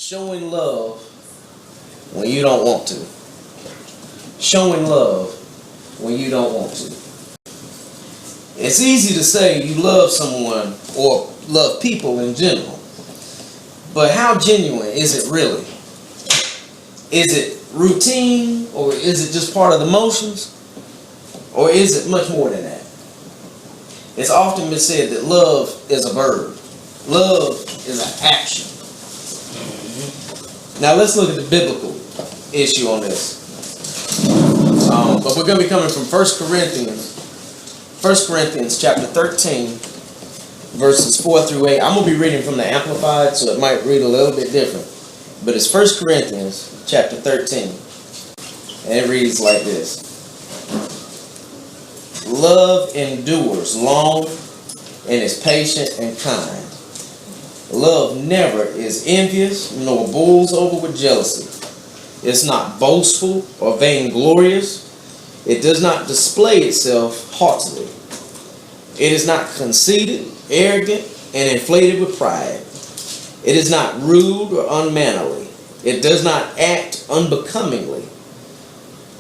Showing love when you don't want to. Showing love when you don't want to. It's easy to say you love someone or love people in general. But how genuine is it really? Is it routine, or is it just part of the motions? Or is it much more than that? It's often been said that love is a verb. Love is an action. Now let's look at the biblical issue on this. But we're going to be coming from 1 Corinthians chapter 13, verses 4 through 8. I'm going to be reading from the Amplified, so it might read a little bit different. But it's 1 Corinthians chapter 13. And it reads like this. Love endures long and is patient and kind. Love never is envious, nor boils over with jealousy. It's not boastful or vainglorious. It does not display itself haughtily. It is not conceited, arrogant, and inflated with pride. It is not rude or unmannerly. It does not act unbecomingly.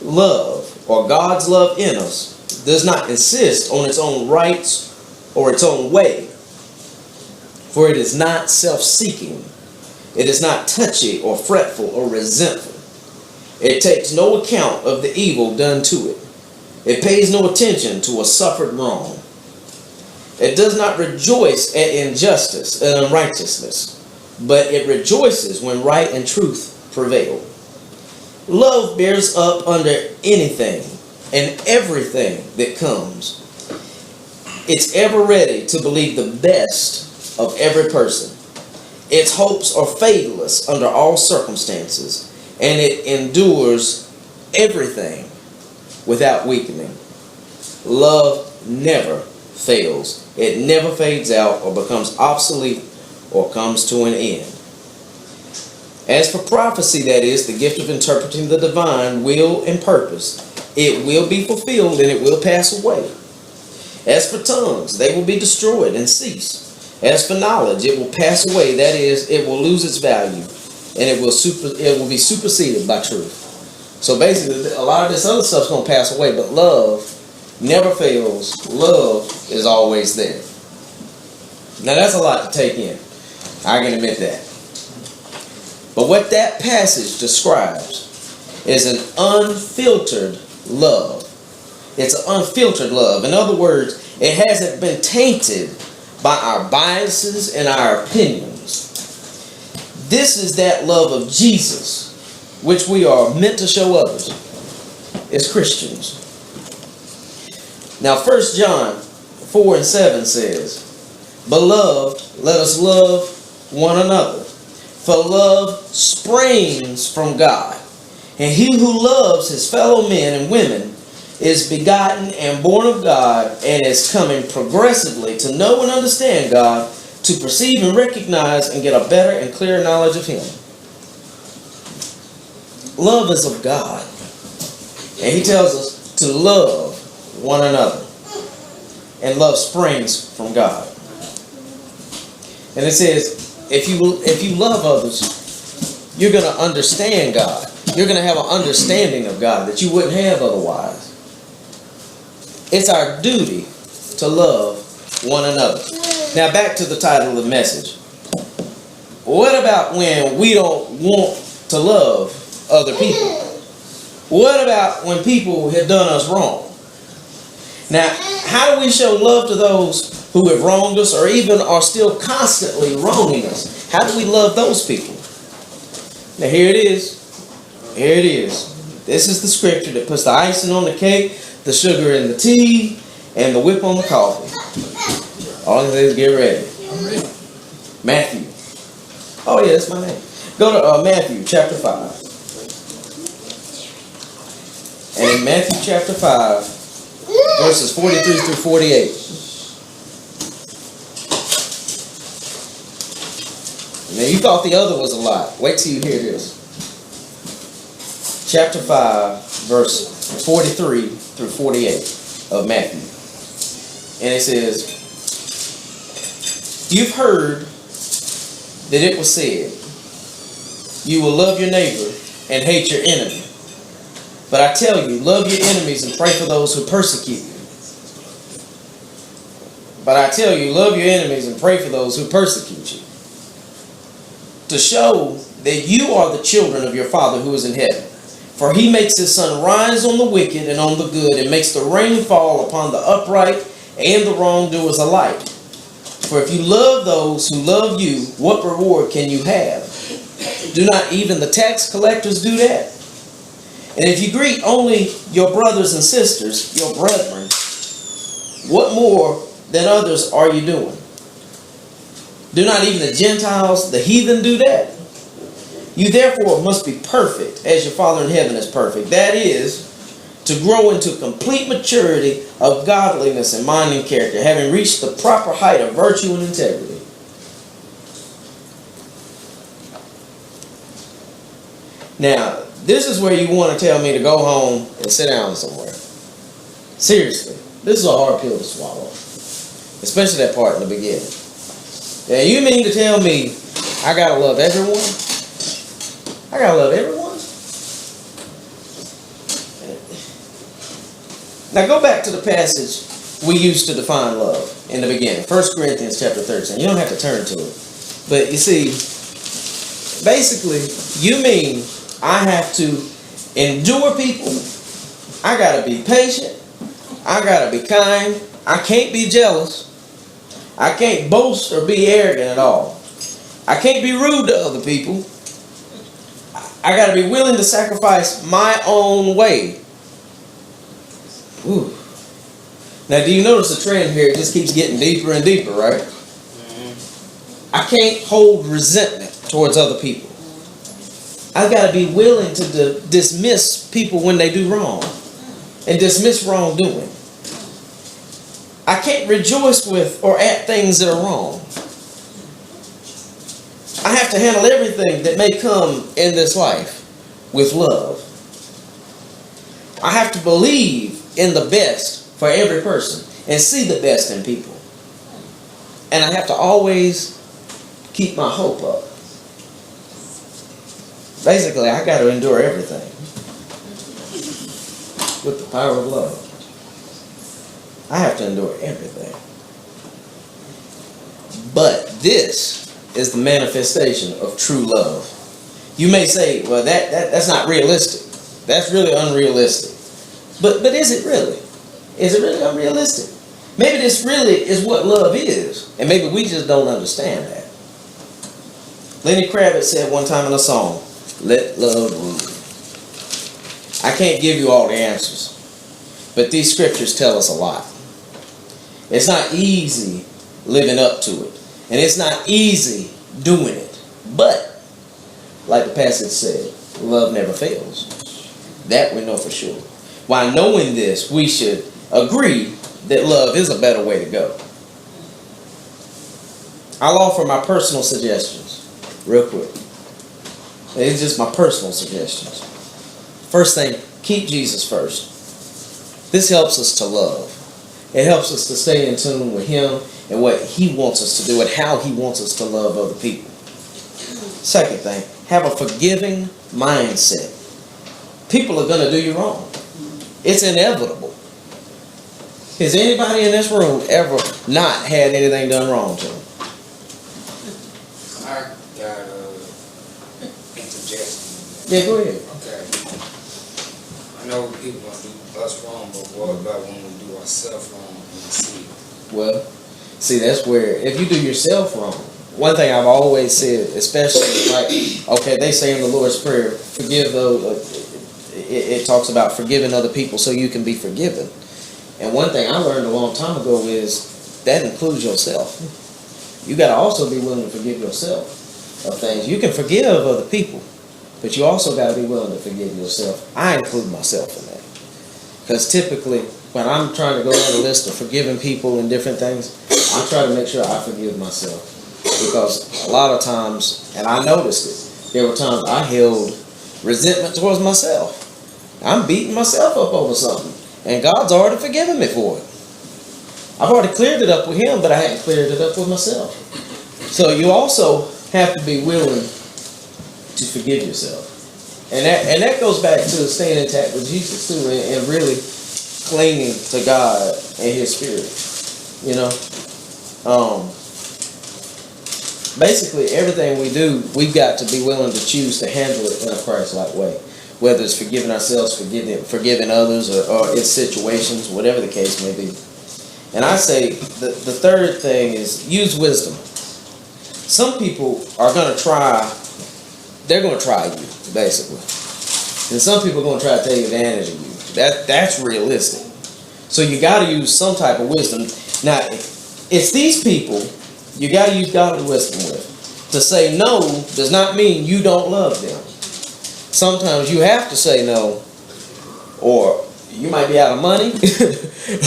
Love, or God's love in us, does not insist on its own rights or its own way. For it is not self-seeking. It is not touchy or fretful or resentful. It takes no account of the evil done to it. It pays no attention to a suffered wrong. It does not rejoice at injustice and unrighteousness, but it rejoices when right and truth prevail. Love bears up under anything and everything that comes. It's ever ready to believe the best of every person. Its hopes are fadeless under all circumstances, and it endures everything without weakening. Love never fails. It never fades out or becomes obsolete or comes to an end. As for prophecy, that is, the gift of interpreting the divine will and purpose, it will be fulfilled and it will pass away. As for tongues, they will be destroyed and cease. As for knowledge, it will pass away, that is, it will lose its value, and it will be superseded by truth. So basically, a lot of this other stuff's going to pass away, but love never fails. Love is always there. Now that's a lot to take in. I can admit that. But what that passage describes is an unfiltered love. It's an unfiltered love. In other words, it hasn't been tainted by our biases and our opinions. This is that love of Jesus, which we are meant to show others as Christians. Now 1 John 4 and 7 says, Beloved, let us love one another, for love springs from God. And he who loves his fellow men and women is begotten and born of God, and is coming progressively to know and understand God, to perceive and recognize and get a better and clearer knowledge of him. Love is of God. And he tells us to love one another. And love springs from God. And it says, if you love others, you're going to understand God. You're going to have an understanding of God that you wouldn't have otherwise. It's our duty to love one another. Now back to the title of the message. What about when we don't want to love other people? What about when people have done us wrong? Now, how do we show love to those who have wronged us or even are still constantly wronging us? How do we love those people? Now here it is. Here it is. This is the scripture that puts the icing on the cake, the sugar in the tea, and the whip on the coffee. All I say is get ready. Matthew. Oh yeah, that's my name. Go to Matthew chapter 5. And in Matthew chapter 5, verses 43 through 48. Now you thought the other was a lie. Wait till you hear this. Chapter 5, verse 43 through 48 of Matthew. And it says, You've heard that it was said, you will love your neighbor and hate your enemy. But I tell you, love your enemies and pray for those who persecute you. But I tell you, love your enemies and pray for those who persecute you. To show that you are the children of your Father who is in heaven. For he makes his sun rise on the wicked and on the good, and makes the rain fall upon the upright and the wrongdoers alike. For if you love those who love you, what reward can you have? Do not even the tax collectors do that? And if you greet only your brothers and sisters, your brethren, what more than others are you doing? Do not even the Gentiles, the heathen, do that? You therefore must be perfect as your Father in heaven is perfect. That is, to grow into complete maturity of godliness and mind and character, having reached the proper height of virtue and integrity. Now, this is where you want to tell me to go home and sit down somewhere. Seriously, this is a hard pill to swallow. Especially that part in the beginning. Now, you mean to tell me I gotta love everyone? I gotta love everyone? Now go back to the passage we used to define love in the beginning. 1 Corinthians chapter 13. You don't have to turn to it. But you see, basically, you mean I have to endure people. I gotta be patient. I gotta be kind. I can't be jealous. I can't boast or be arrogant at all. I can't be rude to other people. I got to be willing to sacrifice my own way. Ooh. Now, do you notice the trend here? It just keeps getting deeper and deeper, right? Mm-hmm. I can't hold resentment towards other people. I've got to be willing to dismiss people when they do wrong and dismiss wrongdoing. I can't rejoice with or at things that are wrong. I have to handle everything that may come in this life with love. I have to believe in the best for every person and see the best in people. And I have to always keep my hope up. Basically, I got to endure everything with the power of love. I have to endure everything. But this is the manifestation of true love. You may say, well, that's not realistic. That's really unrealistic. But is it really? Is it really unrealistic? Maybe this really is what love is. And maybe we just don't understand that. Lenny Kravitz said one time in a song, let love rule. I can't give you all the answers. But these scriptures tell us a lot. It's not easy living up to it. And it's not easy doing it. But, like the passage said, love never fails. That we know for sure. While knowing this, we should agree that love is a better way to go. I'll offer my personal suggestions real quick. It's just my personal suggestions. First thing, keep Jesus first. This helps us to love. It helps us to stay in tune with Him and what He wants us to do and how He wants us to love other people. Second thing, have a forgiving mindset. People are going to do you wrong. It's inevitable. Has anybody in this room ever not had anything done wrong to them? I got interjection. Yeah, go ahead. Okay. I know people gonna do us wrong, but what about when we do ourselves wrong and we see it? Well, see, that's where, if you do yourself wrong, one thing I've always said, especially like, okay, they say in the Lord's Prayer, forgive those, it talks about forgiving other people so you can be forgiven. And one thing I learned a long time ago is that includes yourself. You got to also be willing to forgive yourself of things. You can forgive other people, but you also got to be willing to forgive yourself. I include myself in that. Because typically, when I'm trying to go down the list of forgiving people and different things, I try to make sure I forgive myself. Because a lot of times, and I noticed it, there were times I held resentment towards myself. I'm beating myself up over something. And God's already forgiven me for it. I've already cleared it up with Him, but I hadn't cleared it up with myself. So you also have to be willing to forgive yourself. And that goes back to staying intact with Jesus too, and really clinging to God and His Spirit. You know, basically everything we do, we've got to be willing to choose to handle it in a Christ-like way. Whether it's forgiving ourselves, forgiving others, or it's situations, whatever the case may be. And I say the third thing is use wisdom. Some people are going to try, they're going to try you, basically. And some people are going to try to take advantage of you. That's realistic. So you got to use some type of wisdom. Now, it's these people you got to use godly wisdom with. To say no does not mean you don't love them. Sometimes you have to say no, or you might be out of money,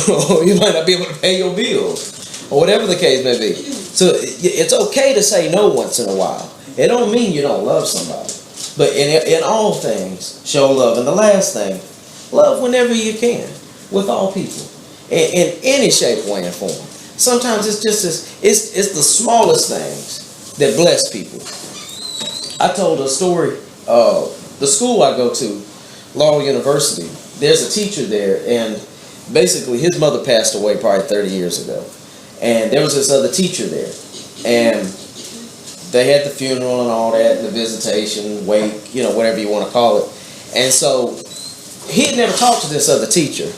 or you might not be able to pay your bills, or whatever the case may be. So it's okay to say no once in a while. It don't mean you don't love somebody. But in all things, show love. And the last thing, love whenever you can, with all people, in any shape, way, and form. Sometimes it's just it's the smallest things that bless people. I told a story. The school I go to, Laurel University, there's a teacher there, and basically his mother passed away probably 30 years ago. And there was this other teacher there. And they had the funeral and all that, the visitation, wake, you know, whatever you want to call it. And so he had never talked to this other teacher.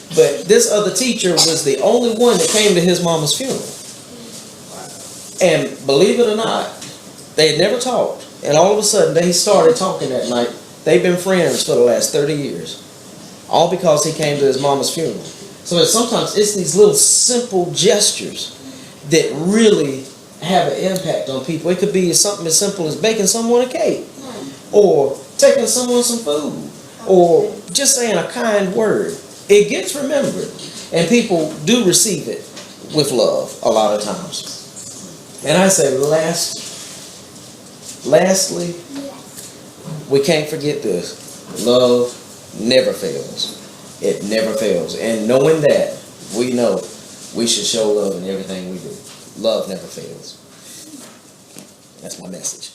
But this other teacher was the only one that came to his mama's funeral. And believe it or not, they had never talked. And all of a sudden, they started talking that night. They've been friends for the last 30 years. All because he came to his mama's funeral. So sometimes it's these little simple gestures that really have an impact on people. It could be something as simple as baking someone a cake, or taking someone some food, or just saying a kind word. It gets remembered, and people do receive it with love a lot of times. And I say lastly, we can't forget this. Love never fails. It never fails. And knowing that, we know we should show love in everything we do. Love never fails. That's my message.